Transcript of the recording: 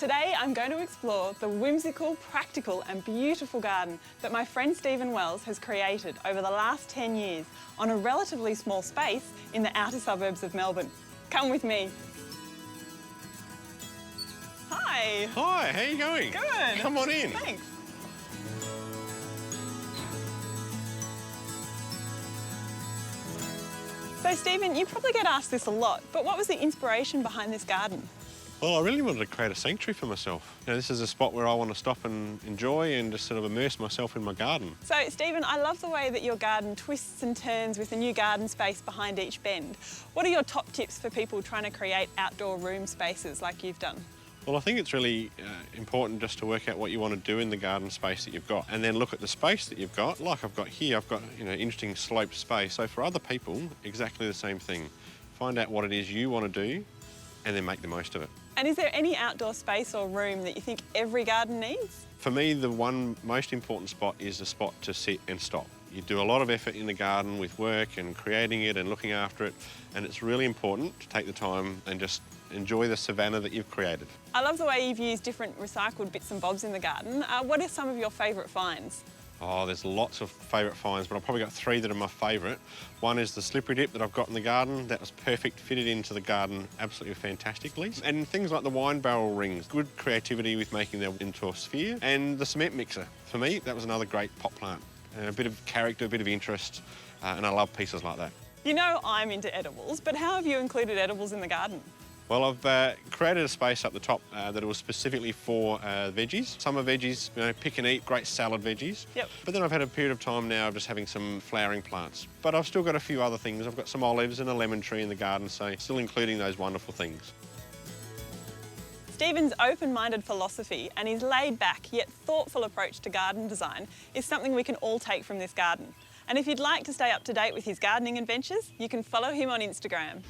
Today I'm going to explore the whimsical, practical and beautiful garden that my friend Stephen Wells has created over the last 10 years on a relatively small space in the outer suburbs of Melbourne. Come with me. Hi. Hi, how you going? Good. Come on in. Thanks. So Stephen, you probably get asked this a lot, but what was the inspiration behind this garden? Well, I really wanted to create a sanctuary for myself. This is a spot where I want to stop and enjoy and just sort of immerse myself in my garden. So Stephen, I love the way that your garden twists and turns with a new garden space behind each bend. What are your top tips for people trying to create outdoor room spaces like you've done? Well, I think it's really important just to work out what you want to do in the garden space that you've got and then look at the space that you've got. Like I've got here, I've got interesting sloped space. So for other people, exactly the same thing. Find out what it is you want to do and then make the most of it. And is there any outdoor space or room that you think every garden needs? For me, the one most important spot is a spot to sit and stop. You do a lot of effort in the garden with work and creating it and looking after it, and it's really important to take the time and just enjoy the savanna that you've created. I love the way you've used different recycled bits and bobs in the garden. What are some of your favourite finds? Oh, there's lots of favourite finds, but I've probably got three that are my favourite. One is the slippery dip that I've got in the garden. That was perfect, fitted into the garden absolutely fantastically. And things like the wine barrel rings, good creativity with making them into a sphere. And the cement mixer, for me, that was another great pot plant. A bit of character, a bit of interest, and I love pieces like that. You know I'm into edibles, but how have you included edibles in the garden? Well, I've created a space up the top that was specifically for veggies. Summer veggies, pick and eat, great salad veggies. Yep. But then I've had a period of time now of just having some flowering plants. But I've still got a few other things. I've got some olives and a lemon tree in the garden, so still including those wonderful things. Stephen's open-minded philosophy and his laid-back yet thoughtful approach to garden design is something we can all take from this garden. And if you'd like to stay up to date with his gardening adventures, you can follow him on Instagram.